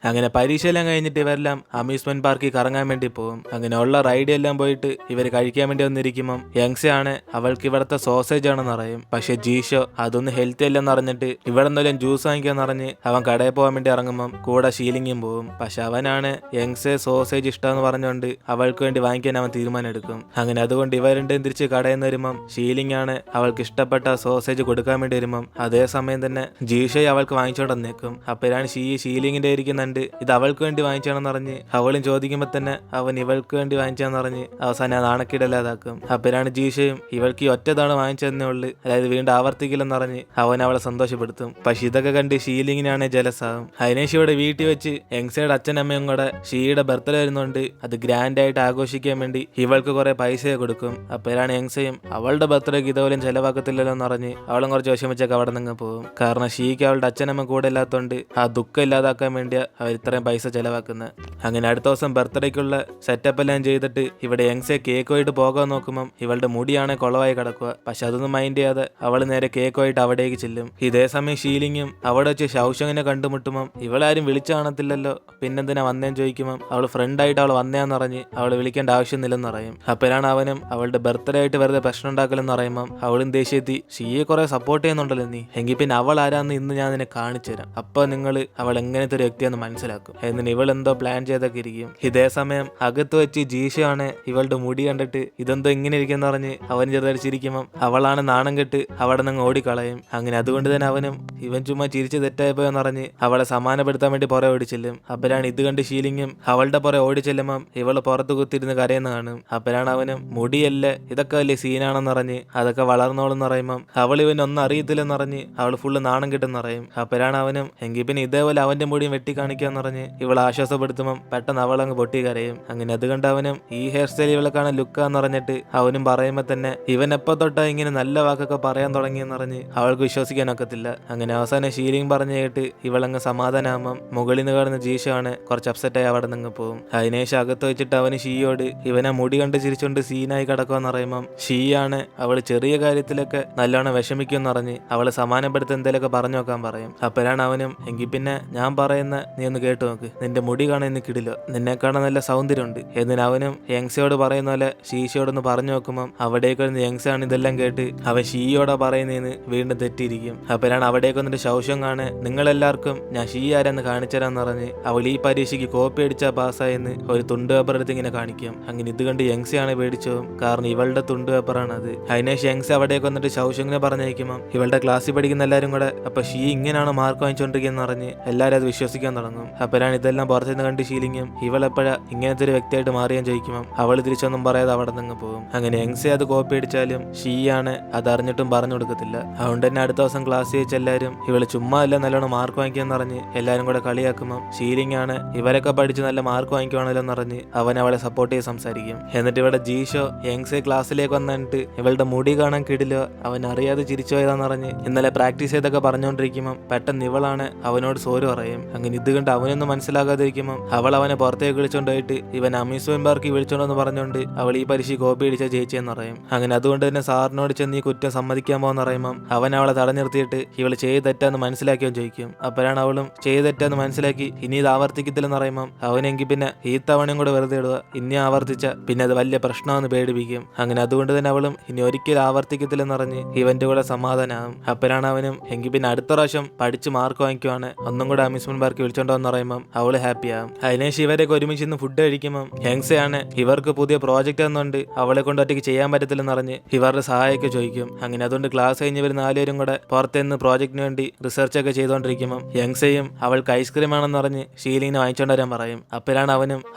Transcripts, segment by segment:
അങ്ങനെ പരീക്ഷയെല്ലാം കഴിഞ്ഞിട്ട് ഇവരെല്ലാം അമ്യൂസ്മെന്റ് പാർക്കിൽ കറങ്ങാൻ വേണ്ടി പോകും. അങ്ങനെ ഉള്ള റൈഡ് എല്ലാം പോയിട്ട് ഇവർ കഴിക്കാൻ വേണ്ടി വന്നിരിക്കുമ്പം യങ്സെ ആണ് അവൾക്ക് ഇവിടുത്തെ സോസേജ് ആണെന്ന് അറിയും. പക്ഷെ ജീഷോ അതൊന്നും ഹെൽത്തി അല്ലെന്ന് അറിഞ്ഞിട്ട് ഇവിടെ എന്തെങ്കിലും ജ്യൂസ് വാങ്ങിക്കാന്ന് പറഞ്ഞ് അവൻ കടയിൽ പോകാൻ വേണ്ടി ഇറങ്ങുമ്പം കൂടെ ഷീലിങ്ങും പോകും. പക്ഷെ അവനാണ് യങ്സെ സോസേജ് ഇഷ്ടമെന്ന് പറഞ്ഞുകൊണ്ട് അവൾക്ക് വേണ്ടി വാങ്ങിക്കാൻ അവൻ തീരുമാനം എടുക്കും. അങ്ങനെ അതുകൊണ്ട് ഇവ രണ്ടും തിരിച്ച് കടയിൽ നിന്ന് വരുമ്പം ഷീലിംഗ് ആണ് അവൾക്ക് ഇഷ്ടപ്പെട്ട സോസേജ് കൊടുക്കാൻ വേണ്ടി വരുമ്പം അതേസമയം തന്നെ ജീഷയെ അവൾക്ക് വാങ്ങിച്ചോണ്ട് നിൽക്കും. അപ്പോഴാണ് ഷീലിങ്ങിന്റെ ഇരിക്കുന്നുണ്ട് ഇത് അവൾക്ക് വേണ്ടി വാങ്ങിച്ചാണെന്ന് പറഞ്ഞ് അവളും ചോദിക്കുമ്പോ തന്നെ അവൻ ഇവൾക്ക് വേണ്ടി വാങ്ങിച്ചാന്ന് പറഞ്ഞ് അവസാനം ആ നാണക്കിടല്ലാതാക്കും. അപ്പോഴാണ് ജീഷയും ഇവൾക്ക് ഈ ഒറ്റതാണ് വാങ്ങിച്ചതന്നേ ഉള്ളു, അതായത് വീണ്ടും ആവർത്തിക്കില്ലെന്ന് പറഞ്ഞ് അവൻ അവളെ സന്തോഷപ്പെടുത്തും. പക്ഷെ ഇതൊക്കെ കണ്ട് ഷീലിങ്ങിനാണ് ജലസാകും. അതിനേശം ഇവിടെ വീട്ടിൽ വെച്ച് യങ്സയുടെ അച്ഛനമ്മയും കൂടെ ഷീയുടെ ബർത്ത്ഡേ വരുന്നുണ്ട്. അത് ഗ്രാൻഡ് ആയിട്ട് ആഘോഷിക്കാൻ വേണ്ടി ഇവൾക്ക് കുറെ പൈസ കൊടുക്കും. അപ്പോഴാണ് യങ്സയും അവളുടെ ബർത്ത്ഡേക്ക് ഇതുപോലും ചെലവാക്കത്തില്ലല്ലോ എന്ന് പറഞ്ഞ് അവളും കുറച്ച് വിഷമിച്ചൊക്കെ അവിടെ നിന്ന് പോകും. കാരണം ഷീക്ക് അവളുടെ അച്ഛനമ്മ കൂടെ ഇല്ലാത്തതുകൊണ്ട് ആ ദുഃഖം ഇല്ലാതാക്കാൻ വേണ്ടിയാ അവർ ഇത്രയും പൈസ ചെലവാക്കുന്നത്. അങ്ങനെ അടുത്ത ദിവസം ബർത്ത്ഡേക്കുള്ള സെറ്റപ്പ് എല്ലാം ചെയ്തിട്ട് ഇവിടെ യങ്സെ കേക്കുമായിട്ട് പോകാൻ നോക്കുമ്പം ഇവളുടെ മുടിയാണ് കുളവായി കിടക്കുക. പക്ഷെ അതൊന്നും മൈൻഡ് ചെയ്യാതെ അവൾ നേരെ കേക്കുമായിട്ട് അവിടേക്ക് ചെല്ലും. ഇതേ സമയം ഷീലിങ്ങും അവിടെ വെച്ച് ഷൗഷങ്ങിനെ കണ്ടുമുട്ടുമ്പം ഇവളാരും വിളിച്ചു കാണത്തില്ലല്ലോ, പിന്നെന്തിനാ വന്നേന്ന് ചോദിക്കുമ്പം അവൾ ഫ്രണ്ടായിട്ട് അവൾ വന്നേന്ന് പറഞ്ഞ് അവൾ വിളിക്കേണ്ട ആവശ്യമൊന്നുമില്ലെന്ന് പറയും. അപ്പോഴാണ് അവനും അവളുടെ ബർത്ത്ഡേ ആയിട്ട് വെറുതെ പ്രശ്നം ഉണ്ടാക്കലെന്ന് പറയുമ്പം അവളും ദേഷ്യത്തി ഷീയെ കുറെ സപ്പോർട്ട് ചെയ്യുന്നുണ്ടല്ലോ നീ, എങ്കിൽ പിന്നെ അവൾ ആരാന്ന് ഇന്ന് ഞാൻ നിന്നെ കാണിച്ചു തരാം, അപ്പൊ നിങ്ങൾ അവൾ എങ്ങനത്തെ ഒരു വ്യക്തിയാന്ന് മനസ്സിലാക്കും എന്നിട്ട് ഇവൾ എന്തോ പ്ലാൻ ചെയ്തൊക്കെ ഇരിക്കും. ഇതേ സമയം അകത്ത് വെച്ച് ജീഷയാണ് ഇവളുടെ മുടി കണ്ടിട്ട് ഇതെന്തോ ഇങ്ങനെ ഇരിക്കുന്ന പറഞ്ഞ് അവൻ ചെറുതായിട്ട് ചിരിക്കുമ്പം അവളാണ് നാണം കെട്ട് അവിടെ നിന്ന് ഓടിക്കളയും. അങ്ങനെ അതുകൊണ്ട് തന്നെ അവനും ഇവൻ ചുമ്മാ ചിരിച്ച് തെറ്റായിപ്പോയെന്ന് പറഞ്ഞ് അവളെ സമാനപ്പെടുത്താൻ വേണ്ടി പുറകെ ഓടിച്ചെല്ലും. അപ്പോഴാണ് ഇത് കണ്ട് ഷീലിങ്ങും അവളുടെ പുറകെ ഓടിച്ചെല്ലുമ്പം ഇവള് പുറത്ത് കുത്തിരുന്ന് കരയുന്ന കാണും. അപ്പോഴാണ് അവനും മുടിയല്ലേ ഇതൊക്കെ വലിയ സീനാണെന്ന് പറഞ്ഞ് അതൊക്കെ വളർന്നോളെന്ന് പറയുമ്പം അവൾ ഇവനൊന്നും അറിയത്തില്ലെന്ന് പറഞ്ഞ് അവൾ ഫുള്ള് നാണം കിട്ടെന്ന് പറയും. അപ്പോഴാണ് അവനും എങ്കിൽ പിന്നെ ഇതേപോലെ അവന്റെ മുടിയും വെട്ടി കാണിക്കാന്ന് പറഞ്ഞ് ഇവൾ ആശ്വാസപ്പെടുത്തുമ്പം പെട്ടെന്ന് അവളങ്ങ് പൊട്ടി കരയും. അങ്ങനെ അത് കണ്ട് അവനും ഈ ഹെയർ സ്റ്റൈൽ ഇവളെക്കാണ് ലുക്കാന്ന് പറഞ്ഞിട്ട് അവനും പറയുമ്പോ തന്നെ ഇവൻ എപ്പോ തൊട്ടാ ഇങ്ങനെ നല്ല വാക്കൊക്കെ പറയാൻ തുടങ്ങിയെന്ന് പറഞ്ഞ് അവൾക്ക് വിശ്വസിക്കാനൊക്കത്തില്ല. അങ്ങനെ അവസാനം ഷീലിംഗ് പറഞ്ഞു കേട്ട് ഇവളങ്ങ് സമാധാനാകുമ്പം മുകളിൽ നിന്ന് കാണുന്ന ജീഷാണ് കുറച്ച് അപ്സെറ്റായി അവിടെ നിന്ന് പോകും. അതിനേശം അകത്ത് വെച്ചിട്ട് അവന് ഷീയോട് ഇവനെ മുടി കണ്ട് ചിരിച്ചുകൊണ്ട് സീനായി കിടക്കുമെന്ന് പറയുമ്പം ഷീയാണ് അവള് ചെറിയ കാര്യത്തിലൊക്കെ നല്ലോണം വിഷമിക്കുമെന്ന് പറഞ്ഞ് അവള് സമാനപ്പെടുത്തി എന്തെങ്കിലുമൊക്കെ പറഞ്ഞു നോക്കാൻ പറയും. അപ്പോഴാണ് അവനും എങ്കിൽ പിന്നെ ഞാൻ പറയുന്ന നീ ഒന്ന് കേട്ടു നോക്ക്, നിന്റെ മുടി കാണാൻ ഇന്ന് കിടിലോ, നിന്നെ കാണാൻ നല്ല സൗന്ദര്യമുണ്ട് എന്നിട്ട് അവനും യങ്സയോട് പറയുന്ന പോലെ ഷീഷയോടൊന്ന് പറഞ്ഞു നോക്കുമ്പം അവിടേക്ക് വരുന്ന യങ്സാണ് ഇതെല്ലാം കേട്ട് അവൻ ഷീയോടാ പറയുന്നതെന്ന് വീണ്ടും തെറ്റിയിരിക്കും. അപ്പോഴാണ് അവിടേക്ക് വന്നിട്ട് ശൗഷം കാണെ നിങ്ങളെല്ലാവർക്കും ഞാൻ ഷീ ആരെന്ന് കാണിച്ചു തരാന്ന് പറഞ്ഞ് അവൾ ഈ പരീക്ഷയ്ക്ക് കോപ്പി അടിച്ചാ പാസ്സായെന്ന് ഒരു തുണ്ട് പേപ്പർ എടുത്ത് ഇങ്ങനെ കാണിക്കും. അങ്ങനെ ഇത് കണ്ട് യങ്സയാണ് പേടിച്ചതും, കാരണം ഇവളുടെ തുണ്ട് പേപ്പറാണ് അത്. അതിനേശം യങ്സ് അവിടേക്ക് വന്നിട്ട് ശൗഷങ്ങിനെ പറഞ്ഞയക്കുമ്പം ഇവളുടെ ക്ലാസ്സിൽ പഠിക്കുന്ന എല്ലാവരും കൂടെ അപ്പൊ ഷീ ഇങ്ങനെയാണ് മാർക്ക് വാങ്ങിച്ചുകൊണ്ടിരിക്കുന്നത് പറഞ്ഞ് എല്ലാവരും അത് വിശ്വസിക്കാൻ തുടങ്ങും. അപ്പോഴാണ് ഇതെല്ലാം പുറത്തുനിന്ന് കണ്ട് ഷീലിങ്ങും ഇവളെപ്പോഴാ ഇങ്ങനത്തെ ഒരു വ്യക്തിയായിട്ട് മാറിയാൻ ചോദിക്കുമ്പം അവൾ തിരിച്ചൊന്നും പറയാതെ അവിടെ നിന്ന് പോകും. അങ്ങനെ യങ്സെ അത് കോപ്പി അടിച്ചാലും ഷീയാണ് അത് അറിഞ്ഞിട്ടും പറഞ്ഞു കൊടുക്കത്തില്ല. അതുകൊണ്ട് തന്നെ അടുത്ത ദിവസം ക്ലാസ്സിൽ വെച്ച് എല്ലാവരും ഇവള് ചുമ്മാ അല്ല നല്ലോണം മാർക്ക് വാങ്ങിക്കാന്ന് പറഞ്ഞ് എല്ലാവരും കൂടെ കളിയാക്കുമ്പം ഷീലിംഗ് ആണ് ഇവരൊക്കെ പഠിച്ച് നല്ല മാർക്ക് വാങ്ങിക്കുവാണല്ലോ എന്ന് പറഞ്ഞ് അവൻ അവളെ സപ്പോർട്ട് ചെയ്ത് സംസാരിക്കും. എന്നിട്ട് ഇവിടെ ജീഷോ യങ്സെ ക്ലാസ്സിലേക്ക് വന്നിട്ട് ഇവളുടെ മുടി കാണാൻ കിടിലോ അവൻ അറിയാതെ ചിരിച്ചു പോയതാന്ന് പറഞ്ഞ് ഇന്നലെ പ്രാക്ടീസ് ചെയ്തൊക്കെ പറഞ്ഞുകൊണ്ടിരിക്കുമ്പം പെട്ടെന്ന് ഇവളാണ് അവനോട് സോറി പറയും. അങ്ങനെ ഇത് കണ്ട് അവനൊന്നും മനസ്സിലാകാതിരിക്കുമ്പം അവൾ അവനെ പുറത്തേക്ക് വിളിച്ചോണ്ടായിട്ട് ഇവൻ അമ്യൂസ്മെന്റ് പാർക്കിൽ വിളിച്ചോണ്ടെന്ന് പറഞ്ഞുകൊണ്ട് അവൾ ഈ പരീക്ഷ കോപ്പി അടിച്ച ജയിച്ചെന്ന് പറയും. അങ്ങനെ അതുകൊണ്ട് തന്നെ സാറിനോട് ചെന്ന് ഈ കുറ്റം സമ്മതിക്കാൻ പോകുന്ന പറയുമ്പം അവൻ അവളെ തടഞ്ഞിർത്തിയിട്ട് ഇവൾ ചെയ്ത് തെറ്റാന്ന് മനസ്സിലാക്കിയോ ചോദിക്കും. അപ്പോഴാണ് അവളും ചെയ്ത് തെറ്റാന്ന് മനസ്സിലാക്കി ഇനി ഇത് ആവർത്തിക്കത്തില്ലെന്ന് പറയുമ്പം അവനെങ്കിൽ പിന്നെ ഈ തവണയും കൂടെ വെറുതെ ഇടുക, ഇനി ആവർത്തിച്ച പിന്നെ അത് വലിയ പ്രശ്നമെന്ന് പേടിപ്പിക്കും. അങ്ങനെ അതുകൊണ്ട് തന്നെ അവളും ഇനി ഒരിക്കലും ആവർത്തിക്കത്തില്ലെന്ന് പറഞ്ഞ് ഇവന്റെ കൂടെ സമാധാനമാകും. അപ്പോഴാണ് അവനും എങ്കിൽ പിന്നെ അടുത്ത പ്രാവശ്യം പഠിച്ച് മാർക്ക് വാങ്ങിക്കുവാണ് ഒന്നും കൂടെ അമ്യൂസ്മെന്റ് പാർക്ക് വിളിച്ചോണ്ടോന്ന് പറയുമ്പം അവള് ഹാപ്പിയാകും. അതിനേശം ഇവരൊക്കെ ഒരുമിച്ച് ഇന്ന് ഫുഡ് കഴിക്കുമ്പം യങ്സയാണ് ഇവർക്ക് പുതിയ പ്രോജക്റ്റ് എന്നുണ്ട് അവളെ കൊണ്ട് ഒറ്റയ്ക്ക് ചെയ്യാൻ പറ്റത്തില്ലെന്ന് പറഞ്ഞ് ഇവരുടെ സഹായമൊക്കെ ചോദിക്കും. അങ്ങനെ അതുകൊണ്ട് ക്ലാസ് കഴിഞ്ഞ് വരുന്ന 4 പേരും കൂടെ പുറത്തുനിന്ന് പ്രോജക്റ്റിന് വേണ്ടി റിസർച്ച് ഒക്കെ ചെയ്തുകൊണ്ടിരിക്കുമ്പം യങ്സയും അവൾക്ക് ഐസ്ക്രീം ആണെന്ന് പറഞ്ഞ് ഷീലിങ്ങിനെ വാങ്ങിച്ചോണ്ട് വരാൻ പറയും. അപ്പോഴാണ്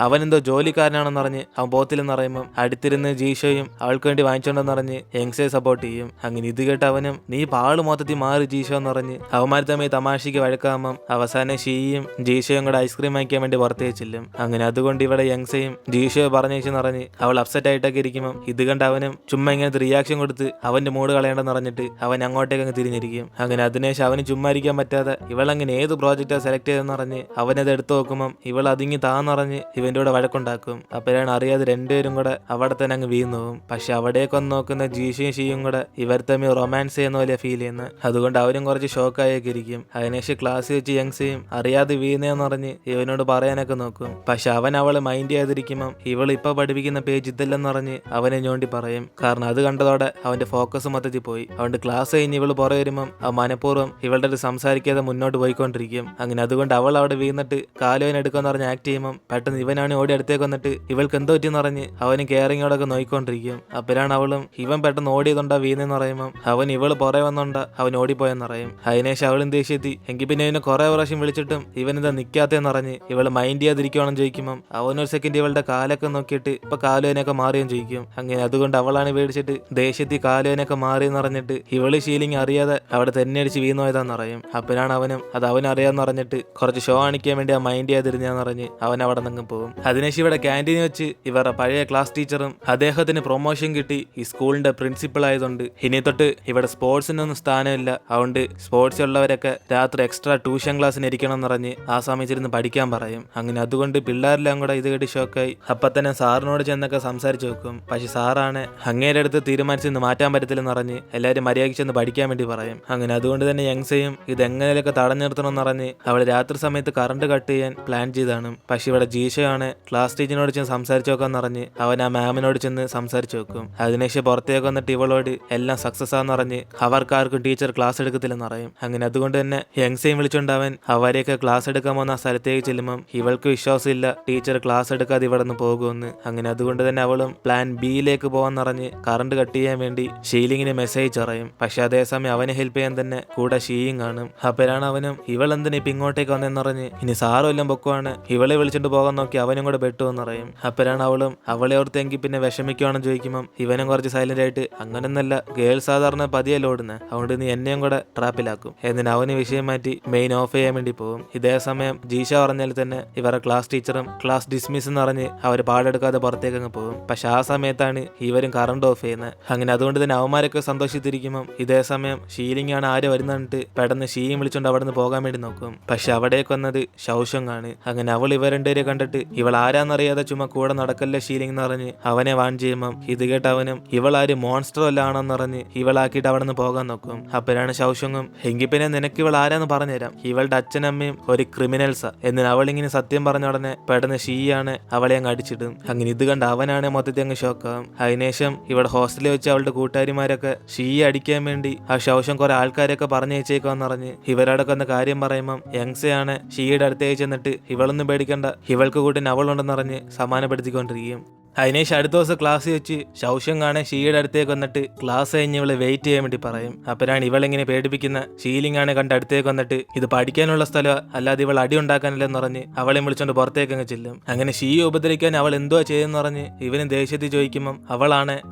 അവനെന്തോ ജോലിക്കാരനാണെന്ന് പറഞ്ഞ് അവൻ പോത്തില്ലെന്ന് പറയുമ്പം അടുത്തിരുന്ന് ജീഷോയും അവൾക്ക് വേണ്ടി വാങ്ങിച്ചോണ്ടെന്ന് പറഞ്ഞ് യങ്സയെ സപ്പോർട്ട് ചെയ്യും. അങ്ങനെ ഇത് കേട്ട് അവനും നീ പാള് മൊത്തത്തിൽ മാറി ജീഷോ എന്ന് പറഞ്ഞ് അവന്മാർ തമ്മിൽ തമാശയ്ക്ക് വഴക്കാകുമ്പം അവസാനം ഷീയും ജീഷോയും കൂടെ ഐസ്ക്രീം വാങ്ങിക്കാൻ വേണ്ടി പുറത്തേക്ക് ചെല്ലും. അങ്ങനെ അതുകൊണ്ട് ഇവിടെ യങ്സയും ജീഷോയെ പറഞ്ഞേച്ചെന്ന് പറഞ്ഞ് അവൾ അപ്സെറ്റ് ആയിട്ടൊക്കെ ഇരിക്കുമ്പം ഇത് കണ്ട് അവനും ചുമ്മാ ഇങ്ങനത്തെ റിയാക്ഷൻ കൊടുത്ത് അവന്റെ മൂഡ് കളയേണ്ടെന്ന് പറഞ്ഞിട്ട് അവൻ അങ്ങോട്ടേക്ക് അങ്ങ് തിരിഞ്ഞിരിക്കും. അങ്ങനെ അതിനുശേഷം അവന് ചുമ്മാ ഇരിക്കാൻ പറ്റാതെ ഇവളങ്ങനെ ഏത് പ്രോജക്റ്റാ സെലക്ട് ചെയ്തെന്ന് പറഞ്ഞ് അവനത് എടുത്തു നോക്കുമ്പം ഇവൾ അതിങ്ങി താന്നറിഞ്ഞ് ഇവന്റെ കൂടെ വഴക്കുണ്ടാക്കും. അപ്പോഴാണ് അറിയാതെ രണ്ടുപേരും കൂടെ അവിടെ തന്നെ അങ്ങ് വീണു പോകും. പക്ഷെ അവിടേക്ക് വന്ന് നോക്കുന്ന ജീഷയും ഷീയും കൂടെ ഇവർ തമ്മിൽ റൊമാൻസ് ചെയ്യുന്ന പോലെ ഫീൽ ചെയ്യുന്നത്. അതുകൊണ്ട് അവരും കുറച്ച് ഷോക്കായൊക്കെ ഇരിക്കും. അതിനുശേഷം ക്ലാസ് വെച്ച് യങ്സയും അറിയാതെ ചെയ്യുന്നതെന്ന് പറഞ്ഞ് ഇവനോട് പറയാനൊക്കെ നോക്കും. പക്ഷെ അവൻ അവളെ മൈൻഡ് ചെയ്യാതിരിക്കുമ്പം ഇവൾ ഇപ്പൊ പഠിപ്പിക്കുന്ന പേജ് ഇതല്ലെന്ന് പറഞ്ഞ് അവനെ ഞോണ്ടി പറയും. കാരണം അത് കണ്ടതോടെ അവന്റെ ഫോക്കസ് മൊത്തത്തിൽ പോയി. അവന്റെ ക്ലാസ് കഴിഞ്ഞ് ഇവള് പുറകെ വരുമ്പം ആ മനഃപൂർവ്വം ഇവളുടെ അടുത്ത് സംസാരിക്കാതെ മുന്നോട്ട് പോയിക്കൊണ്ടിരിക്കും. അങ്ങനെ അതുകൊണ്ട് അവൾ അവിടെ വീണിട്ട് കാലുവൻ എടുക്കാന്ന് പറഞ്ഞ് ആക്ട് ചെയ്യുമ്പം പെട്ടെന്ന് ഇവനാണ് ഓടി അടുത്തേക്ക് വന്നിട്ട് ഇവൾക്ക് എന്തോ പറ്റിയെന്ന് പറഞ്ഞ് അവന് കെയറിങ്ങോടൊക്കെ നോയിക്കൊണ്ടിരിക്കും. അപ്പോഴാണ് അവളും ഇവൻ പെട്ടെന്ന് ഓടിയതുണ്ടാ വീണെന്ന് പറയുമ്പം അവൻ ഇവള് പുറകെ വന്നോണ്ടാ അവൻ ഓടിപ്പോയെന്ന് പറയും. അതിനേശം അവളും ദേഷ്യത്തി എങ്കിൽ പിന്നെ ഇവനെ കുറെ പ്രാവശ്യം വിളിച്ചിട്ടും ഇവനെന്താ നിൽക്കാത്തേന്ന് പറഞ്ഞ് ഇവള് മൈൻഡ് ചെയ്യാതിരിക്കുവാണെന്ന് ചോദിക്കുമ്പം അവനൊരു സെക്കൻഡ് ഇവളുടെ കാലൊക്കെ നോക്കിയിട്ട് ഇപ്പൊ കാലുവനൊക്കെ മാറിയെന്ന് ചോദിക്കും. അങ്ങനെ അതുകൊണ്ട് അവളാണ് പേടിച്ചിട്ട് ദേഷ്യത്തി കാലുവനൊക്കെ മാറിയെന്ന് പറഞ്ഞിട്ട് ഇവള് ശീലിങ് അറിയാതെ അവിടെ തന്നെ അടിച്ച് വീണോയതാന്ന് പറയും. അപ്പോഴാണ് അവനും അത് അവനറിയാന്ന് പറഞ്ഞിട്ട് കുറച്ച് ഷോ കാണിക്കാൻ വേണ്ടി ആ മൈൻഡ് ചെയ്യാതിരുന്നാന്ന് പറഞ്ഞ് അവൻ അവിടെ നിന്ന് പോകും. അതിനേശം ഇവിടെ ക്യാൻറ്റീനിൽ വെച്ച് ഇവരുടെ പഴയ ക്ലാസ് ടീച്ചറും അദ്ദേഹത്തിന് പ്രൊമോഷൻ കിട്ടി ഈ സ്കൂളിന്റെ പ്രിൻസിപ്പൾ ആയതുകൊണ്ട് ഇനി തൊട്ട് ഇവിടെ സ്പോർട്സിനൊന്നും സ്ഥാനമില്ല. അതുകൊണ്ട് സ്പോർട്സ് ഉള്ളവരൊക്കെ രാത്രി എക്സ്ട്രാ ട്യൂഷൻ ക്ലാസ്സിന് ഇരിക്കണം എന്ന് പറഞ്ഞ് ആ സമയത്തിരുന്ന് പഠിക്കാൻ പറയും. അങ്ങനെ അതുകൊണ്ട് പിള്ളേരെല്ലാം കൂടെ ഇത് കേട്ട് ഷോക്കായി അപ്പൊ തന്നെ സാറിനോട് ചെന്നൊക്കെ സംസാരിച്ചു വെക്കും. പക്ഷെ സാറാണ് അങ്ങേരെ അടുത്ത് തീരുമാനിച്ചെന്ന് മാറ്റാൻ പറ്റത്തില്ലെന്ന് പറഞ്ഞ് എല്ലാവരും മര്യാദയ്ക്ക് ചെന്ന് പഠിക്കാൻ വേണ്ടി പറയും. അങ്ങനെ അതുകൊണ്ട് തന്നെ യങ്സയും ഇത് എങ്ങനെയൊക്കെ തടഞ്ഞു നിർത്തണം എന്ന് പറഞ്ഞ് അവള് രാത്രി സമയത്ത് കറണ്ട് കട്ട് ചെയ്യാൻ പ്ലാൻ ചെയ്താണ്. പക്ഷെ ഇവിടെ ജീഷയാണ് ക്ലാസ് ടീച്ചറിനോട് ചെന്ന് സംസാരിച്ചു നോക്കാന്ന് പറഞ്ഞ് അവൻ ആ മാമിനോട് ചെന്ന് സംസാരിച്ചു വെക്കും. അതിനേശം പുറത്തേക്ക് വന്നിട്ട് ഇവളോട് എല്ലാം സക്സസ് ആന്ന് പറഞ്ഞ് അവർക്കാർക്കും ടീച്ചർ ക്ലാസ് എടുക്കത്തില്ലെന്ന് പറയും. അങ്ങനെ അതുകൊണ്ട് തന്നെ യങ്സയും വിളിച്ചുകൊണ്ട് അവൻ അവരെയൊക്കെ ക്ലാസ് എടുക്കാൻ വന്ന ആ സ്ഥലത്തേക്ക് ചെല്ലുമ്പം ഇവൾക്ക് വിശ്വാസമില്ല ടീച്ചർ ക്ലാസ് എടുക്കാതെ ഇവിടെ നിന്ന് പോകുമെന്ന്. അങ്ങനെ അതുകൊണ്ട് തന്നെ അവളും പ്ലാൻ ബിയിലേക്ക് പോകാൻ പറഞ്ഞ് കറണ്ട് കട്ട് ചെയ്യാൻ വേണ്ടി ഷീലിങ്ങിന് മെസ്സേജ് അറിയും. പക്ഷെ അതേസമയം അവനെ ഹെൽപ്പ് ചെയ്യാൻ തന്നെ കൂടെ ഷീയും കാണും. അപ്പോഴാണ് അവനും ഇവൾ എന്തിനാ ഇപ്പൊ ഇങ്ങോട്ടേക്ക് വന്നെന്ന് പറഞ്ഞ് ഇനി സാറും എല്ലാം പൊക്കുവാണ് ഇവളെ വിളിച്ചിട്ട് പോകാൻ നോക്കി അവനും കൂടെ പെട്ടുവെന്ന് പറയും. അപ്പോഴാണ് അവളും അവളെ ഓർത്തെങ്കിൽ പിന്നെ വിഷമിക്കുവാണെന്ന് ചോദിക്കുമ്പം ഇവനും കുറച്ച് സൈലന്റ് ആയിട്ട് അങ്ങനെയൊന്നല്ല ഗേൾസ് സാധാരണ പതിയല്ല ഓടുന്നത് അതുകൊണ്ട് നീ എന്നെയും കൂടെ ട്രാപ്പിലാക്കും എന്നിട്ട് അവന് വിഷയം മാറ്റി മെയിൻ ഓഫ് ചെയ്യാൻ വേണ്ടി പോകും. ഇതേ സമയം ജീഷ പറഞ്ഞാൽ തന്നെ ഇവരുടെ ക്ലാസ് ടീച്ചറും ക്ലാസ് ഡിസ്മിസ് എന്ന് പറഞ്ഞ് അവർ പാടെടുക്കാതെ പുറത്തേക്ക് അങ്ങ് പോകും. പക്ഷെ ആ സമയത്താണ് ഇവരും കറണ്ട് ഓഫ് ചെയ്യുന്നത്. അങ്ങനെ അതുകൊണ്ട് തന്നെ അവന്മാരൊക്കെ സന്തോഷിച്ചിരിക്കുമ്പം ഇതേ സമയം ഷീലിംഗ് ആണ് ആര് വരുന്നിട്ട് പെട്ടെന്ന് ഷീയും വിളിച്ചുകൊണ്ട് അവിടെ നിന്ന് പോകാൻ വേണ്ടി നോക്കും. പക്ഷെ അവിടേക്ക് വന്നത് ഷൗഷങ്ങാണ്. അങ്ങനെ അവൾ ഇവ രണ്ടുപേരെ കണ്ടിട്ട് ഇവൾ ആരാന്നറിയാതെ ചുമ്മാ കൂടെ നടക്കല്ലേ ഷീലിംഗ് എന്ന് പറഞ്ഞ് അവനെ വാൺ ചെയ്യുമ്പം ഇത് കേട്ട് അവനും ഇവളാര് മോൺസ്റ്റർ അല്ല ആണെന്ന് പറഞ്ഞ് ഇവളാക്കിയിട്ട് അവിടെ നിന്ന് പോകാൻ നോക്കും. അപ്പോഴാണ് ഷൗഷങ്ങും എങ്കിൽ പിന്നെ നിനക്ക് ഇവൾ ആരാന്ന് പറഞ്ഞുതരാം ഇവളുടെ അച്ഛനമ്മയും ഒരു ക്രിമിനൽസാ എന്ന് അവളിങ്ങനെ സത്യം പറഞ്ഞ ഉടനെ പെട്ടെന്ന് ഷീയാണ് അവളെ അങ്ങ് അടിച്ചിടും. അങ്ങനെ ഇത് കണ്ട് അവനാണ് മൊത്തത്തിൽ അങ്ങ് ഷോക്കാവും. അതിനുശേഷം ഇവിടെ ഹോസ്റ്റലിൽ വെച്ച് അവളുടെ കൂട്ടുകാരിമാരൊക്കെ ഷീയെ അടിക്കാൻ വേണ്ടി ആ ശൗഷം കുറെ ആൾക്കാരൊക്കെ പറഞ്ഞയച്ചേക്കാന്ന് പറഞ്ഞ് ഇവരോടൊക്കെ ഒന്ന് കാര്യം പറയുമ്പം യങ്സയാണ് ഷീയുടെ അടുത്തേക്ക് ചെന്നിട്ട് ഇവളൊന്നും പേടിക്കണ്ട ഇവൾക്ക് കൂട്ടിന് അവളുണ്ടെന്ന് പറഞ്ഞ് സമാനപ്പെടുത്തിക്കൊണ്ടിരിക്കും. അതിനേശം അടുത്ത ദിവസം ക്ലാസ് വെച്ച് ശൗഷം കാണാൻ ഷീയുടെ അടുത്തേക്ക് വന്നിട്ട് ക്ലാസ് കഴിഞ്ഞ് ഇവളെ വെയിറ്റ് ചെയ്യാൻ വേണ്ടി പറയും. അപ്പോഴാണ് ഇവളിങ്ങനെ പേടിപ്പിക്കുന്ന ഷീലിംഗ് ആണ് കണ്ട് അടുത്തേക്ക് വന്നിട്ട് ഇത് പഠിക്കാനുള്ള സ്ഥലം അല്ലാതെ ഇവൾ അടി ഉണ്ടാക്കാനില്ലെന്ന് പറഞ്ഞ് അവളെ വിളിച്ചോണ്ട് പുറത്തേക്ക് അങ്ങ് ചെല്ലും. അങ്ങനെ ഷീയെ ഉപദ്രവിക്കാൻ അവൾ എന്തോ ചെയ്തെന്ന് പറഞ്ഞ് ഇവനും ദേഷ്യത്തിൽ ചോദിക്കുമ്പം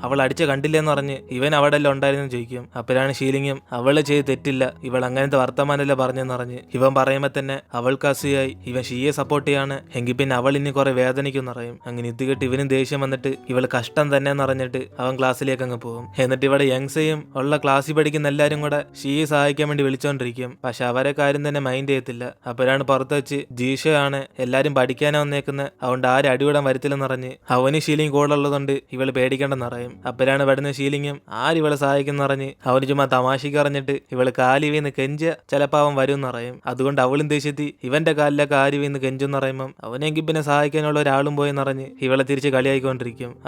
അവൾ അടിച്ച കണ്ടില്ലെന്ന് പറഞ്ഞ് ഇവൻ അവിടെ എല്ലാം ഉണ്ടായിരുന്നു ചോദിക്കും. അപ്പോഴാണ് ഷീലിംഗും അവള് ചെയ്ത് തെറ്റില്ല ഇവൾ അങ്ങനത്തെ വർത്തമാനമല്ല പറഞ്ഞെന്ന് പറഞ്ഞ് ഇവൻ പറയുമ്പോ തന്നെ അവൾക്ക് അസൂയായി ഇവൻ ഷീയെ സപ്പോർട്ട് ചെയ്യാണ് എങ്കിൽ പിന്നെ അവൾ ഇനി കുറെ വേദനിക്കും പറയും. അങ്ങനെ ഇത് കേട്ട് ഇവനും വന്നിട്ട് ഇവള് കഷ്ടം തന്നെ എന്ന് പറഞ്ഞിട്ട് അവൻ ക്ലാസ്സിലേക്ക് അങ്ങ് പോകും. എന്നിട്ട് ഇവിടെ യങ്സയും ഉള്ള ക്ലാസ്സിൽ പഠിക്കുന്ന എല്ലാരും കൂടെ ഷീയെ സഹായിക്കാൻ വേണ്ടി വിളിച്ചോണ്ടിരിക്കും. പക്ഷെ അവരെ കാര്യം തന്നെ മൈൻഡ് ചെയ്യത്തില്ല. അപ്പോഴാണ് പുറത്ത് വെച്ച് ജീഷയാണ് എല്ലാരും പഠിക്കാനാ വന്നേക്കുന്നത് അതുകൊണ്ട് ആരും അടിവിടാൻ വരത്തില്ലെന്ന് പറഞ്ഞ് അവന് ഷീലിംഗ് കൂടെ ഉള്ളതുകൊണ്ട് ഇവള് പേടിക്കേണ്ടെന്ന് പറയും. അപ്പോഴാണ് വരുന്ന ഷീലിംഗും ആര് ഇവളെ സഹായിക്കുന്ന പറഞ്ഞ് അവന് ചുമ്മാ തമാശക്ക് പറഞ്ഞിട്ട് ഇവള് കാലി വീന്ന് കെഞ്ച ചിലപ്പോൾ അവൻ വരും എന്ന് പറയും. അതുകൊണ്ട് അവളും ദേഷ്യത്തി ഇവന്റെ കാലിലൊക്കെ ആര് വീന്ന് കെഞ്ചെന്ന് പറയുമ്പം അവനെങ്കിൽ പിന്നെ സഹായിക്കാനുള്ള ഒരാളും പോയെന്ന് പറഞ്ഞ് ഇവളെ തിരിച്ച് കളിയായിക്കൊണ്ടിരിക്കും.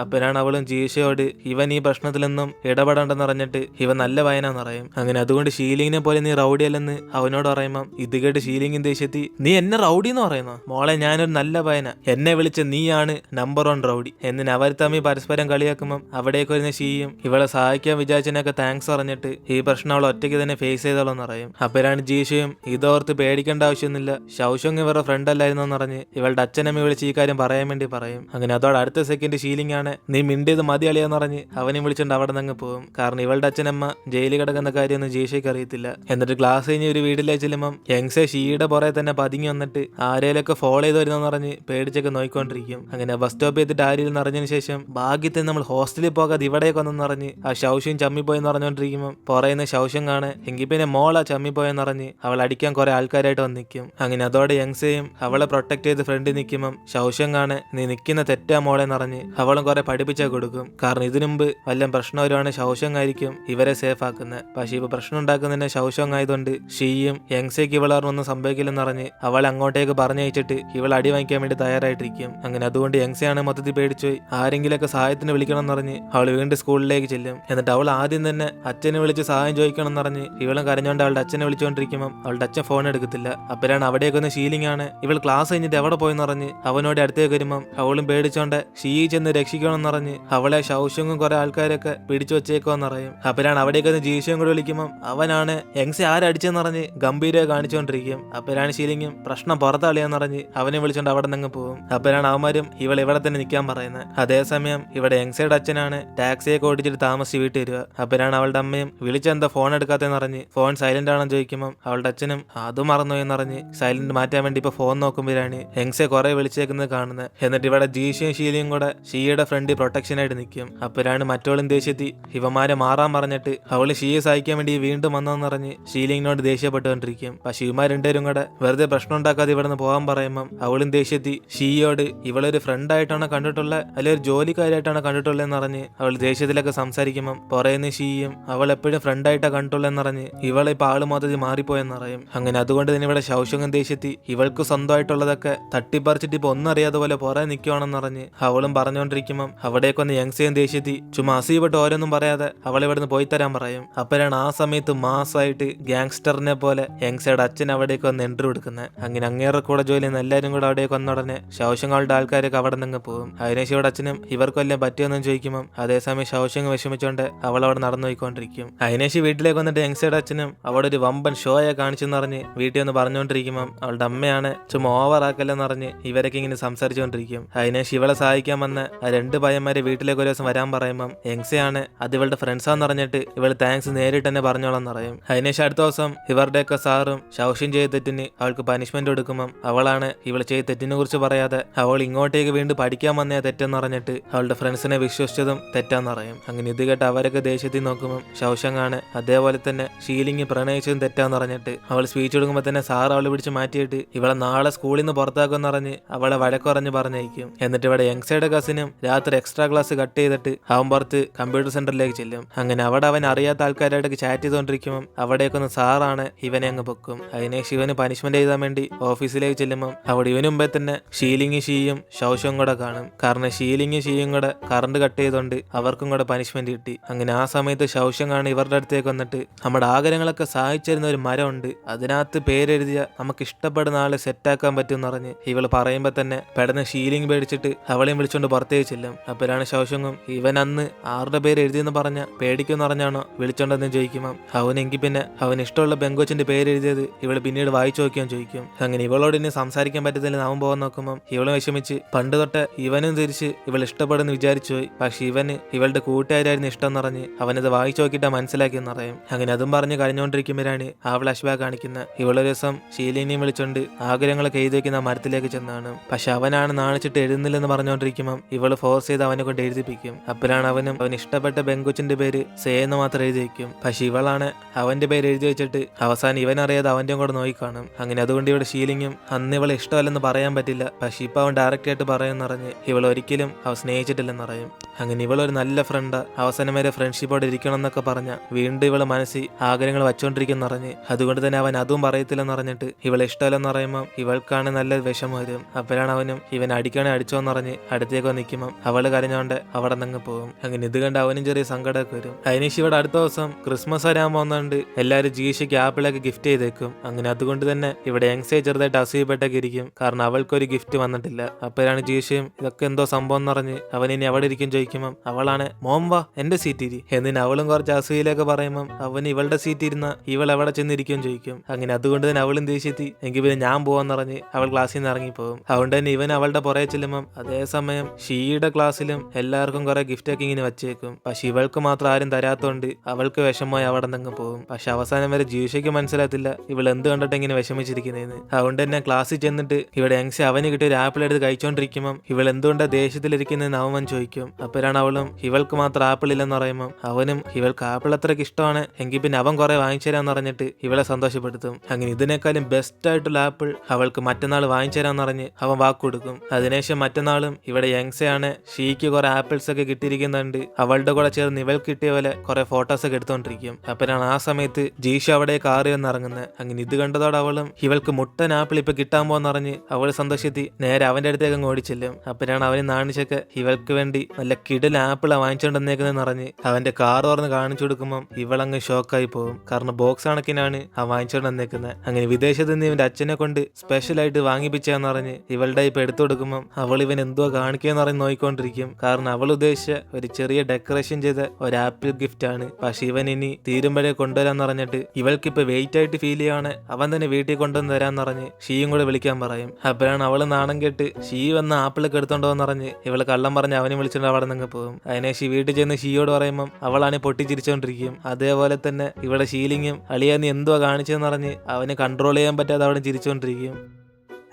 അപ്പോഴാണ് അവളും ജീഷയോട് ഇവൻ ഈ പ്രശ്നത്തിലൊന്നും ഇടപെടണ്ടെന്ന് പറഞ്ഞിട്ട് ഇവൻ നല്ല പയനാന്ന് പറയും. അങ്ങനെ അതുകൊണ്ട് ഷീലിങ്ങിനെ പോലെ നീ റൗഡിയല്ലെന്ന് അവനോട് പറയുമ്പം ഇത് കേട്ട് ഷീലിംഗും ദേഷ്യത്തി നീ എന്നെ റൗഡി എന്ന് പറയുന്നു മോളെ ഞാനൊരു നല്ല പയന എന്നെ വിളിച്ച നീയാണ് നമ്പർ 1 റൗഡി എന്നിന് അവർ തമ്മിൽ പരസ്പരം കളിയാക്കുമ്പം അവിടേക്ക് വരുന്ന ഷീയും ഇവളെ സഹായിക്കാൻ വിചാരിച്ചതിനൊക്കെ താങ്ക്സ് പറഞ്ഞിട്ട് ഈ പ്രശ്നം അവൾ ഒറ്റയ്ക്ക് തന്നെ ഫേസ് ചെയ്തോളെന്ന് പറയും. അപ്പോഴാണ് ജീഷയും ഇതോർത്ത് പേടിക്കേണ്ട ആവശ്യമൊന്നുമില്ല ഷൗഷങ് ഇവരുടെ ഫ്രണ്ട് അല്ലായിരുന്നു എന്ന് പറഞ്ഞ് ഇവളുടെ അച്ഛനമ്മ വിളിച്ച് ഈ കാര്യം പറയാൻ വേണ്ടി പറയും. അങ്ങനെ അതോടെ അടുത്ത സെക്കൻഡ് ഷീലിംഗ് ആണ് നീ മിണ്ടിയത് മതി അളിയാന്ന് പറഞ്ഞ് അവനെ വിളിച്ചോണ്ട് അവിടെ നിന്ന് പോകും. കാരണം ഇവളുടെ അച്ഛനമ്മ ജയിലിൽ കിടക്കുന്ന കാര്യമൊന്നും ജീഷയ്ക്ക് അറിയത്തില്ല. എന്നിട്ട് ക്ലാസ് കഴിഞ്ഞ് ഒരു വീട്ടിലേക്ക് ചെല്ലുമ്പം യങ്സെ ഷീയുടെ പുറകെ തന്നെ പതുങ്ങി വന്നിട്ട് ആരേലൊക്കെ ഫോളോ ചെയ്ത് വരുന്നെന്ന് പറഞ്ഞ് പേടിച്ചൊക്കെ നോയിക്കൊണ്ടിരിക്കും. അങ്ങനെ ബസ് സ്റ്റോപ്പ് ചെയ്തിട്ട് ആരിൽ നിറഞ്ഞതിന് ശേഷം ഭാഗ്യത്തിന് നമ്മൾ ഹോസ്റ്റലിൽ പോകാതെ ഇവിടേക്ക് വന്നെന്ന് പറഞ്ഞ് ആ ശൗഷ്യം ചമ്മിപ്പോയെന്ന് പറഞ്ഞുകൊണ്ടിരിക്കുമ്പോൾ പറയുന്ന ശൗഷ്യം കാണെ എങ്കിൽ പിന്നെ മോളാ ചമ്മിപ്പോയെന്ന് പറഞ്ഞ് അവൾ അടിക്കാൻ കുറെ ആൾക്കാരായിട്ട് വന്ന് നിൽക്കും. അങ്ങനെ അതോടെ യങ്സയും അവളെ പ്രൊട്ടക്ട് ചെയ്ത് ഫ്രണ്ടിൽ നിൽക്കുമ്പം ശൗഷ്യം കാണെ നീ നിൽക്കുന്ന തെറ്റാ മോളെന്ന് പറഞ്ഞ് പറഞ്ഞ് അവളും കുറെ പഠിപ്പിച്ചാൽ കൊടുക്കും. കാരണം ഇതിനു മുമ്പ് വല്ല പ്രശ്നം വരുവാണ് ശൗഷങ് ആയിരിക്കും ഇവരെ സേഫ് ആക്കുന്നത്. പക്ഷെ ഇപ്പൊ പ്രശ്നം ഉണ്ടാക്കുന്നതിന് ശൗഷങ് ആയതുകൊണ്ട് ഷീയും യങ്സേക്ക് ഇവളൊന്നും സംഭവിക്കില്ലെന്ന് പറഞ്ഞ് അവളെ അങ്ങോട്ടേക്ക് പറഞ്ഞയച്ചിട്ട് ഇവൾ അടി വാങ്ങിക്കാൻ വേണ്ടി തയ്യാറായിട്ടിരിക്കും. അങ്ങനെ അതുകൊണ്ട് യങ്സയാണ് മൊത്തത്തിൽ പേടിച്ചുപോയി. ആരെങ്കിലൊക്കെ സഹായത്തിന് വിളിക്കണം എന്ന് പറഞ്ഞ് അവൾ വീണ്ടും സ്കൂളിലേക്ക് ചെല്ലും. എന്നിട്ട് അവൾ ആദ്യം തന്നെ അച്ഛനെ വിളിച്ച് സഹായം ചോദിക്കണം എന്ന് പറഞ്ഞ് ഇവളും കരഞ്ഞോണ്ട് അവളുടെ അച്ഛനെ വിളിച്ചുകൊണ്ടിരിക്കുമ്പോൾ അവളുടെ അച്ഛൻ ഫോൺ എടുക്കത്തില്ല. അപ്പോഴാണ് അവിടേക്ക് ഒന്ന് ഷീലിംഗ് ആണ് ഇവൾ ക്ലാസ് കഴിഞ്ഞിട്ട് എവിടെ പോയെന്ന് പറഞ്ഞ് അവനോട് അടുത്തേക്ക് വരുമ്പം അവളും പേടിച്ചോണ്ട് ഷീ ചെന്ന് രക്ഷിക്കണമെന്ന് പറഞ്ഞ് അവളെ ശൗഷങ്ങും കുറെ ആൾക്കാരൊക്കെ പിടിച്ചു വെച്ചേക്കോന്ന് പറയും. അപ്പോഴാണ് അവിടേക്ക് ഒന്ന് ജീഷയും കൂടെ വിളിക്കുമ്പോൾ അവനാണ് യങ്സെ ആരടിച്ചെന്ന് പറഞ്ഞ് ഗംഭീരമായി കാണിച്ചുകൊണ്ടിരിക്കും. അപ്പോഴാണ് ഷീലിംഗും പ്രശ്നം പുറത്തളിയാന്ന് പറഞ്ഞ് അവനെ വിളിച്ചോണ്ട് അവിടെ നിന്ന് പോകും. അപ്പോഴാണ് അവന്മാരും ഇവൾ ഇവിടെ തന്നെ നിൽക്കാൻ പറയുന്നത്. അതേസമയം ഇവിടെ യങ്സയുടെ അച്ഛനാണ് ടാക്സിയൊക്കെ ഓടിച്ചിട്ട് താമസിച്ച് വീട്ടിൽ വരിക. അപ്പോഴാണ് അവളുടെ അമ്മയും വിളിച്ചെന്താ ഫോൺ എടുക്കാത്തെന്ന് പറഞ്ഞ് ഫോൺ സൈലന്റ് ആണെന്ന് ചോദിക്കുമ്പോൾ അവളുടെ അച്ഛനും അത് മറന്നുപോയെന്ന് പറഞ്ഞ് സൈലന്റ് മാറ്റാൻ വേണ്ടി ഇപ്പൊ ഫോൺ നോക്കുമ്പോഴാണ് യങ്സെ കുറെ വിളിച്ചേക്കുന്നത് കാണുന്നത്. എന്നിട്ട് ഇവിടെ ജീഷയും ഷീലയും കൂടെ ഷീയുടെ ഫ്രണ്ട് പ്രൊട്ടക്ഷൻ ആയിട്ട് നിൽക്കും. അപ്പോഴാണ് മറ്റോളും ദേഷ്യത്തി ഇവന്മാരെ മാറാൻ പറഞ്ഞിട്ട് അവള് ഷീയെ സഹായിക്കാൻ വേണ്ടി വീണ്ടും വന്നെന്ന് പറഞ്ഞ് ഷീലിങ്ങിനോട് ദേഷ്യപ്പെട്ടുകൊണ്ടിരിക്കും. പക്ഷെ ഇവന്മാർ രണ്ടുപേരും കൂടെ വെറുതെ പ്രശ്നം ഉണ്ടാക്കാതെ ഇവിടെ നിന്ന് പോകാൻ പറയുമ്പോൾ അവളും ദേഷ്യത്തി ഷീയോട് ഇവളൊരു ഫ്രണ്ട് ആയിട്ടാണ് കണ്ടിട്ടുള്ള അല്ലെങ്കിൽ ഒരു ജോലിക്കാരായിട്ടാണ് കണ്ടിട്ടുള്ളതെന്ന് പറഞ്ഞ് അവൾ ദേഷ്യത്തിലൊക്കെ സംസാരിക്കുമ്പോൾ പുറയുന്ന ഷീയും അവൾ എപ്പോഴും ഫ്രണ്ട് ആയിട്ടാണ് കണ്ടിട്ടുള്ളതെന്ന് പറഞ്ഞ് ഇവളിപ്പോ ആള് മൊത്തത്തിൽ മാറിപ്പോയെന്ന് പറയും. അങ്ങനെ അതുകൊണ്ട് തന്നെ ഇവിടെ ശൗഷങ്ങും ദേഷ്യത്തി ഇവൾക്ക് സ്വന്തമായിട്ടുള്ളതൊക്കെ തട്ടിപ്പറിച്ചിട്ട് ഇപ്പൊ ഒന്നും അറിയാതെ പോലെ പുറകെ നിൽക്കുവാണെന്ന് പറഞ്ഞ് അവളും പറഞ്ഞുകൊണ്ടിരിക്കുമ്പോൾ അവിടേക്കൊന്ന് യങ്സയും ദേഷ്യത്തി ചുമ്മാ അസീബട്ട് ഓരോന്നും പറയാതെ അവളെ ഇവിടുന്ന് പോയി തരാൻ പറയും. അപ്പോഴാണ് ആ സമയത്ത് മാസമായിട്ട് ഗ്യാങ്സ്റ്ററിനെ പോലെ യങ്സയുടെ അച്ഛൻ അവിടേക്ക് വന്ന് എൻട്രി കൊടുക്കുന്നത്. അങ്ങനെ അങ്ങേറെ കൂടെ ജോലി ചെയ്യുന്ന എല്ലാവരും കൂടെ അവിടേക്ക് വന്ന ഉടനെ ശൗഷങ്ങളുടെ ആൾക്കാരൊക്കെ അവിടെ നിന്ന് പോകും. അതിനേശിയുടെ അച്ഛനും ഇവർക്ക് വല്ലതും പറ്റിയെന്നും ചോദിക്കുമ്പോൾ അതേസമയം ശൗഷങ് വിഷമിച്ചുകൊണ്ട് അവൾ അവിടെ നടന്നു പോയിക്കൊണ്ടിരിക്കും. അതിനേശി വീട്ടിലേക്ക് വന്നിട്ട് യങ്സയുടെ അച്ഛനും അവിടെ ഒരു വമ്പൻ ഷോയെ കാണിച്ചെന്ന് പറഞ്ഞ് വീട്ടിൽ ഒന്ന് പറഞ്ഞുകൊണ്ടിരിക്കുമ്പോൾ അവളുടെ അമ്മയാണ് ചുമ്മാ ഓവറാക്കല്ലെന്ന് പറഞ്ഞ് ഇവരൊക്കെ ഇങ്ങനെ സംസാരിച്ചുകൊണ്ടിരിക്കും. അതിനേശി ഇവളെ സഹായിക്കാൻ വന്ന ആ രണ്ട് പയ്യന്മാരെ വീട്ടിലേക്ക് ഒരു ദിവസം വരാൻ പറയുമ്പോൾ യങ്സയാണ് അത് ഇവളുടെ ഫ്രണ്ട്സാന്ന് പറഞ്ഞിട്ട് ഇവൾ താങ്ക്സ് നേരിട്ട് തന്നെ പറഞ്ഞോളാം പറയും. അതിനേശം അടുത്ത ദിവസം ഇവരുടെയൊക്കെ സാറും ശൗഷൻ ചെയ്ത തെറ്റിന് അവൾക്ക് പനിഷ്മെന്റ് കൊടുക്കുമ്പോൾ അവളാണ് ഇവൾ ചെയ്ത തെറ്റിനെ കുറിച്ച് പറയാതെ അവൾ ഇങ്ങോട്ടേക്ക് വീണ്ടും പഠിക്കാൻ വന്നേ തെറ്റെന്ന് പറഞ്ഞിട്ട് അവളുടെ ഫ്രണ്ട്സിനെ വിശ്വസിച്ചതും തെറ്റാന്ന് പറയും. അങ്ങനെ ഇത് കേട്ട് അവരൊക്കെ ദേഷ്യത്തിൽ നോക്കുമ്പോൾ ശൗഷങ്ങാണ് അതേപോലെ തന്നെ ഷീലിംഗ് പ്രണയിച്ചതും തെറ്റാന്ന് പറഞ്ഞിട്ട് അവൾ സ്പീച്ച് കൊടുക്കുമ്പോൾ തന്നെ സാർ അവളെ പിടിച്ച് മാറ്റിയിട്ട് ഇവളെ നാളെ സ്കൂളിൽ നിന്ന് പുറത്താക്കുമെന്ന് പറഞ്ഞ് അവളെ വഴക്കുറഞ്ഞ് പറഞ്ഞയക്കും. എന്നിട്ട് ഇവിടെ യങ്സയുടെ കസിനും രാത്രി എക്സ്ട്രാ ക്ലാസ് കട്ട് ചെയ്തിട്ട് അവൻ പുറത്ത് കമ്പ്യൂട്ടർ സെന്ററിലേക്ക് ചെല്ലും. അങ്ങനെ അവിടെ അവൻ അറിയാത്ത ആൾക്കാരായിട്ട് ചാറ്റ് ചെയ്തുകൊണ്ടിരിക്കുമ്പോൾ അവിടേക്കൊന്ന് സാറാണ് ഇവനെ അങ്ങ് പൊക്കും. അതിനെ ശിവന് പനിഷ്മെന്റ് ചെയ്താൻ വേണ്ടി ഓഫീസിലേക്ക് ചെല്ലുമ്പോൾ അവിടെ ഇവന് മുമ്പേ തന്നെ ഷീലിംഗ് ഷീയും ശൗഷവും കൂടെ കാണും. കാരണം ഷീലിംഗ് ഷീയും കൂടെ കറണ്ട് കട്ട് ചെയ്തുകൊണ്ട് അവർക്കും കൂടെ പനിഷ്മെന്റ് കിട്ടി. അങ്ങനെ ആ സമയത്ത് ശൗഷങ്ങാണ് ഇവരുടെ അടുത്തേക്ക് വന്നിട്ട് നമ്മുടെ ആഗ്രഹങ്ങളൊക്കെ സഹായിച്ചിരുന്ന ഒരു മരമുണ്ട്, അതിനകത്ത് പേരെഴുതിയ നമുക്ക് ഇഷ്ടപ്പെടുന്ന ആളെ സെറ്റാക്കാൻ പറ്റും എന്ന് പറഞ്ഞ് ഇവള് പറയുമ്പോ തന്നെ പെടുന്ന ഷീലിംഗ് പേടിച്ചിട്ട് അവളെയും വിളിച്ചോണ്ട് പുറത്തേക്ക് ചെല്ലും. അപ്പോഴാണ് ശൗഷങ്ങും ഇവൻ അന്ന് ആരുടെ പേര് എഴുതിയെന്ന് പറഞ്ഞ പേടിക്കുമെന്ന് പറഞ്ഞാണോ വിളിച്ചോണ്ടെന്ന് ചോദിക്കുമ്പോൾ അവനെങ്കിൽ പിന്നെ അവൻ ഇഷ്ടമുള്ള ബെങ്കോച്ചിന്റെ പേര് എഴുതിയത് ഇവള് പിന്നീട് വായിച്ചു നോക്കിയാൻ ചോദിക്കും. അങ്ങനെ ഇവളോട് ഇനി സംസാരിക്കാൻ പറ്റത്തില്ല അവൻ പോകാൻ നോക്കുമ്പോൾ ഇവള് വിഷമിച്ച് പണ്ട് തൊട്ട് ഇവനും തിരിച്ച് ഇവൾ ഇഷ്ടപ്പെടുന്ന വിചാരിച്ചു പോയി. പക്ഷെ ഇവന് ഇവളുടെ കൂട്ടുകാരായിരുന്നു ഇഷ്ടം എന്ന് പറഞ്ഞ് അവനത് വായിച്ചു നോക്കിയിട്ടാ മനസ്സിലാക്കിയെന്ന് പറയും. അങ്ങനെ അതും പറഞ്ഞ് കഴിഞ്ഞുകൊണ്ടിരിക്കുമ്പോഴാണ് ആ ഫ്ലാഷ് ബാക്ക് കാണിക്കുന്നത്. ഇവളൊരു ദിവസം ഷീലിനെയും വിളിച്ചോണ്ട് ആഗ്രഹങ്ങളൊക്കെ എഴുതി വെക്കുന്ന ആ മരത്തിലേക്ക് ചെന്നാണ്. പക്ഷെ അവനാണ് നാണിച്ചിട്ട് എഴുതുന്നില്ലെന്ന് പറഞ്ഞുകൊണ്ടിരിക്കുമ്പോൾ ഇവള് ഫോഴ്സ് ചെയ്ത് അവനെ കൊണ്ട് എഴുതിപ്പിക്കും. അപ്പോഴാണ് അവൻ ഇഷ്ടപ്പെട്ട ബെങ്കുച്ചിന്റെ പേര് സേ എന്ന് മാത്രം എഴുതി വെക്കും. പക്ഷെ ഇവളാണ് അവന്റെ പേര് എഴുതി വെച്ചിട്ട് അവസാനം ഇവനറിയാതെ അവന്റെ കൂടെ നോക്കിക്കാണും. അങ്ങനെ അതുകൊണ്ട് ഇവിടെ ഷീലിംഗും അന്ന് ഇവളെ ഇഷ്ടമല്ലെന്ന് പറയാൻ പറ്റില്ല. പക്ഷെ ഇപ്പൊ അവൻ ഡയറക്റ്റ് ആയിട്ട് പറയുമെന്ന് പറഞ്ഞ് ഇവൾ ഒരിക്കലും അവ സ്നേഹിച്ചിട്ടില്ലെന്ന് പറയും. അങ്ങനെ ഇവളൊരു നല്ല ഫ്രണ്ട് അവസാനം വരെ ഫ്രണ്ട്ഷിപ്പോടെ ഇരിക്കണം എന്നൊക്കെ പറഞ്ഞ വീണ്ടും ഇവള് മനസ്സിൽ ആഗ്രഹങ്ങൾ വച്ചോണ്ടിരിക്കുന്ന പറഞ്ഞ് അതുകൊണ്ട് തന്നെ അവൻ അതും പറയത്തില്ലെന്ന് പറഞ്ഞിട്ട് ഇവളെ ഇഷ്ടമല്ലെന്ന് പറയുമ്പോൾ ഇവൾക്കാണ് നല്ല വിഷമം വരും. അപ്പോഴാണ് അവനും ഇവൻ അടിക്കണേ അടിച്ചോന്ന് പറഞ്ഞ് അടുത്തേക്ക് നിൽക്കുമ്പോൾ അവള് കരഞ്ഞോണ്ട് അവിടെ നിന്ന് പോകും. അങ്ങനെ ഇത് കണ്ട് അവനും ചെറിയ സങ്കടമൊക്കെ വരും. അതിനേശ് ഇവിടെ അടുത്ത ദിവസം ക്രിസ്മസ് വരാൻ പോകുന്നതുകൊണ്ട് എല്ലാവരും ജീഷയ്ക്ക് ആപ്പിളൊക്കെ ഗിഫ്റ്റ് ചെയ്തേക്കും. അങ്ങനെ അതുകൊണ്ട് തന്നെ ഇവിടെ യങ്സേ ചെറുതായിട്ട് അസൂയപ്പെട്ടൊക്കെ ഇരിക്കും. കാരണം അവൾക്കൊരു ഗിഫ്റ്റ് വന്നിട്ടില്ല. അപ്പോഴാണ് ജീഷയും ഇതൊക്കെ എന്തോ സംഭവം എന്ന് പറഞ്ഞ് അവൻ ഇനി അവിടെ ഇരിക്കും ചോദിക്കുമ്പോൾ അവളാണ് മോം വാ എന്റെ സീറ്റ് ഇരി എന്നിന് അവളും കുറച്ച് അസൂയിലൊക്കെ പറയുമ്പോൾ അവൻ ഇവളുടെ സീറ്റ് ഇരുന്ന ഇവൾ എവിടെ ചെന്നിരിക്കും ചോദിക്കും. അങ്ങനെ അതുകൊണ്ട് തന്നെ അവളും ദേഷ്യത്തി എങ്കിൽ പിന്നെ ഞാൻ പോവാന്ന് പറഞ്ഞ് അവൾ ക്ലാസ്സിൽ നിന്ന് ഇറങ്ങിപ്പോകും. അതുകൊണ്ട് തന്നെ ഇവൻ അവളുടെ പുറകെ ചെല്ലുമ്പം അതേസമയം ഷീയുടെ ക്ലാസ്സിലും എല്ലാവർക്കും കുറെ ഗിഫ്റ്റ് ഒക്കെ ഇങ്ങനെ വച്ചേക്കും. പക്ഷെ ഇവൾക്ക് മാത്രം ആരും തരാത്തോണ്ട് അവൾക്ക് വിഷമമായി അവിടെ നിന്ന് പോകും. പക്ഷെ അവസാനം വരെ ജീഷയ്ക്ക് മനസ്സിലാത്തില്ല ഇവൾ എന്ത് കണ്ടിട്ട് ഇങ്ങനെ വിഷമിച്ചിരിക്കുന്നതെന്ന്. അതുകൊണ്ട് തന്നെ ക്ലാസ്സിൽ ചെന്നിട്ട് ഇവിടെ യങ്സി അവന് കിട്ടിയ ഒരു ആപ്പിൾ എടുത്ത് കഴിച്ചോണ്ടിരിക്കുമ്പോൾ ഇവൾ എന്തുകൊണ്ടാ ദേഷ്യത്തിലിരിക്കുന്നതെന്ന് അവൻ ചോദിക്കും. അപ്പോഴാണ് അവളും ഇവൾക്ക് മാത്രം ആപ്പിൾ ഇല്ലെന്ന് പറയുമ്പോൾ അവനും ഇവൾക്ക് ആപ്പിൾ അത്രയ്ക്ക് ഇഷ്ടമാണ് എങ്കിൽ പിന്നെ അവൻ കുറെ വാങ്ങിച്ചു തരാന്ന് പറഞ്ഞിട്ട് ഇവളെ സന്തോഷപ്പെടുത്തും. അങ്ങനെ ഇതിനേക്കാളും ബെസ്റ്റ് ആയിട്ടുള്ള ആപ്പിൾ അവൾക്ക് മറ്റന്നാൾ വാങ്ങിച്ചു തരാന്ന് പറഞ്ഞ് അവൻ വാക്ക് കൊടുക്കും. അതിനുശേഷം മറ്റന്നാളും ഇവിടെ യങ്സയാണ് ഷീക്ക് കുറെ ആപ്പിൾസ് ഒക്കെ കിട്ടിയിരിക്കുന്നുണ്ട്. അവളുടെ കൂടെ ചേർന്ന് ഇവൾക്ക് കിട്ടിയ പോലെ കുറെ ഫോട്ടോസ് ഒക്കെ എടുത്തോണ്ടിരിക്കും. അപ്പോഴാണ് ആ സമയത്ത് ജീഷ അവിടെ കാറി വന്ന് ഇറങ്ങുന്നത്. അങ്ങനെ ഇത് കണ്ടതോടെ അവളും ഇവൾക്ക് മുട്ടൻ ആപ്പിൾ ഇപ്പൊ കിട്ടാൻ പോന്നറിഞ്ഞ് അവൾ സന്തോഷത്തി നേരെ അവന്റെ അടുത്തേക്ക് അങ്ങ് ഓടിച്ചെല്ലും. അപ്പോഴാണ് അവന് നാണിച്ചൊക്കെ ഇവൾക്ക് വേണ്ടി നല്ല കിടൽ ആപ്പിളാ വാങ്ങിച്ചോണ്ടെന്നേക്കെന്ന് പറഞ്ഞ് അവന്റെ കാർ തുറന്ന് കാണിച്ചു കൊടുക്കുമ്പോൾ ഇവളങ്ങ് ഷോക്കായി പോകും. കാരണം ബോക്സ് കണക്കിനാണ് ആ വാങ്ങിച്ചോണ്ട് വന്നേക്കുന്നത്. അങ്ങനെ വിദേശത്ത് നിന്ന് ഇവന്റെ അച്ഛനെ കൊണ്ട് സ്പെഷ്യലായിട്ട് വാങ്ങിപ്പിച്ചാന്ന് പറഞ്ഞ് ഇവളുടെ ഇപ്പൊ എടുത്തു കൊടുക്കുമ്പോൾ അവൾ ഇവൻ എന്തോ കാണിക്കാന്ന് പറഞ്ഞ് നോക്കിക്കൊണ്ടിരിക്കും. കാരണം അവൾ ഉദ്ദേശിച്ച ഒരു ചെറിയ ഡെക്കറേഷൻ ചെയ്ത ഒരു ആപ്പിൾ ഗിഫ്റ്റ് ആണ്. പക്ഷെ ഇവൻ ഇനി തീരുമ്പോഴേ കൊണ്ടുവരാന്ന് പറഞ്ഞിട്ട് ഇവൾക്കിപ്പോ വെയിറ്റ് ആയിട്ട് ഫീൽ ചെയ്യാണ്. അവൻ തന്നെ വീട്ടിൽ കൊണ്ടുവന്ന് തരാന്ന് പറഞ്ഞ് ഷീയും കൂടെ വിളിക്കാൻ പറയും. അപ്പോഴാണ് അവള് നാണം കേട്ട് ഷീ വന്ന് ആപ്പിളൊക്കെ എടുത്തോണ്ടോന്ന് പറഞ്ഞ് ഇവള് കള്ളം പറഞ്ഞ് അവനെ വിളിച്ചിട്ട് അവിടെ നിന്ന് പോകും. അതിനെ ഷീ വീട്ടിൽ ചെന്ന് ഷീയോട് പറയുമ്പോൾ അവളാണ് പൊട്ടിച്ചിരിച്ചോണ്ടിരിക്കും. അതേപോലെ തന്നെ ഇവിടെ ഷീലിങ്ങും അളിയാ നീ എന്തുവാ കാണിച്ചെന്ന് പറഞ്ഞ് അവന് കൺട്രോൾ ചെയ്യാൻ പറ്റാതെ അവിടെ ചിരിച്ചോണ്ടിരിക്കും.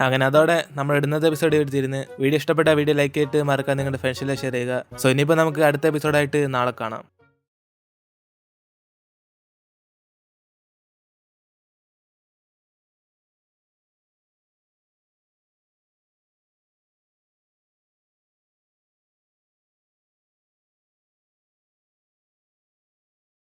അങ്ങനെ അതോടെ നമ്മൾ ഇടുന്നത് എപ്പിസോഡ് എടുത്തിരുന്ന് വീഡിയോ ഇഷ്ടപ്പെട്ട വീഡിയോ ലൈക്ക് ചെയ്തിട്ട് മറക്കാൻ നിങ്ങളുടെ ഫ്രണ്ട്സിലെ ഷെയർ ചെയ്യുക. സോ ഇനിയിപ്പോൾ നമുക്ക് അടുത്ത എപ്പിസോഡായിട്ട് നാളെ കാണാം.